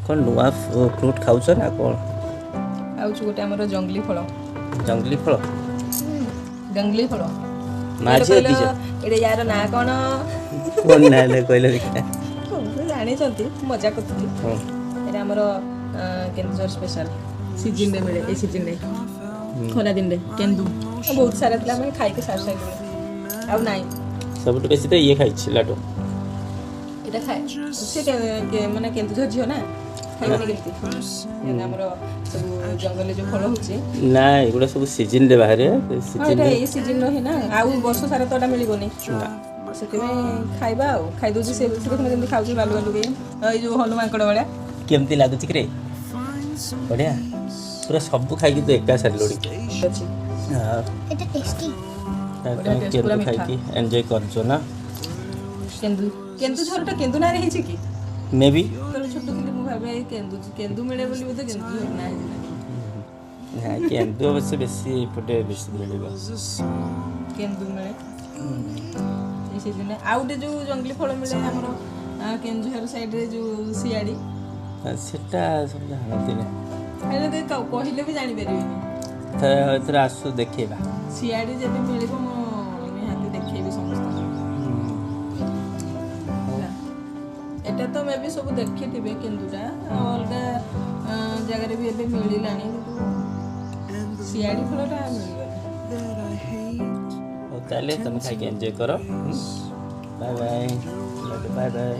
କ'ଣ ନୂଆ ଫ୍ରୁଟ୍ ଖାଉଛ ନା କ'ଣ? ଆଉଛୁ ଗୋଟେ ଆମର ଜଙ୍ଗଲି ଫଳ। ଜଙ୍ଗଲି ଫଳ? ଜଙ୍ଗଲି ଫଳ ମା ଝିଅ ଦିଜ ଏଇଟା ୟାର ନାଁ କ'ଣ? କ'ଣ ନାଁ ହେଲେ କହିଲେ ଦେଖିବା। ଜାଣିଛନ୍ତି, ମଜା କରୁଥିଲି। ଏଇଟା ଆମର କେନ୍ଦୁଝର ସ୍ପେଶାଲ ସିଜିନରେ ମିଳେ। ଏଇ ସିଜିନରେ ଖରା ଦିନରେ କେନ୍ଦୁ ବହୁତ ସାରା ଥିଲା, ଆମେ ଖାଇକି ସାରି ସାରିଲୁଣି, ଆଉ ନାହିଁ। ସବୁଠୁ ବେଶୀ ତ ଇଏ ଖାଇଛି ଲାଡୁ। ଏଇଟା ଖାଏ ସେ ମାନେ କେନ୍ଦୁଝର ଝିଅ ନା, ଖାଇବନି କେମିତି? ଆମର ସବୁ ଜଙ୍ଗଲରେ ଯୋଉ ଫଳ ହଉଛି ନା, ଏଗୁଡ଼ା ସବୁ ସିଜିନରେ ବାହାରେ। ଏଇଟା ଏଇ ସିଜିନର ହିଁ ନା, ଆଉ ବର୍ଷ ସାରା ତ ଏଟା ମିଳିବନି। ସେଥିପାଇଁ ଖାଇବା ଆଉ ଖାଇଦେଉଛି। ସେ ଦେଖୁନ କେମିତି ଖାଉଛି ବାଲୁ ବାଲୁ ଏଇ ଯୋଉ ହନୁ ମାଙ୍କଡ଼ ଭଳିଆ। କେମିତି ଲାଗୁଛି କିରେ? ବଢ଼ିଆ, ପୁରା ସବୁ ଖାଇକି ତୁ ଏକା ସାରିଲୁଣି। ଅଛି এটা টেস্টি କେନ୍ଦୁ ଖାଇକି ଏନ୍ଜୟ କରୁଛୁ ନା? କେନ୍ଦୁଝରଟା କେନ୍ଦୁ ନାଁରେ ହେଇଛି କି? ମେ ବି ଯେତେବେଳେ ଛୋଟ ଥିଲି ମୁଁ ଭାବେ କେନ୍ଦୁ ମିଳେ ବୋଲି ବୋଧେ କେନ୍ଦୁଝର ନାଁ ହେଇଥିଲା। କେନ୍ଦୁ ଅବଶ୍ୟ ବେଶୀ ଏପଟେ ବେଶୀ ମିଳିବ। କେନ୍ଦୁ ମିଳେ ଏଇ ସିଜିନରେ। ଆଉ ଗୋଟେ ଯୋଉ ଜଙ୍ଗଲି ଫଳ ମିଳେ ଆମର କେନ୍ଦୁଝର ସାଇଡରେ ଯୋଉ ଶିଆଳି, ସେଟା ସବୁ ଜାଣନ୍ତିନି। କହିଲେ ବି ଜାଣିପାରିବେନି। ଏଥର ଆସୁ ଦେଖେଇବା। ଶିଆଳି ଯଦି ମିଳିବ ମୁଁ ନିହାତି ଦେଖେଇବି ସମସ୍ତଙ୍କୁ। ଏଟା ତ ମେ ବି ସବୁ ଦେଖିଥିବେ କେନ୍ଦୁଟା, ଅଲଗା ଜାଗାରେ ବି ଏବେ ମିଳିଲାଣି, କିନ୍ତୁ ଶିଆଳି ଫଳଟା ମିଳିବନି। ହଉ ତାହେଲେ ତମେ ଖାଇକି ଏନ୍ଜୟ କର। Bye bye bye bye.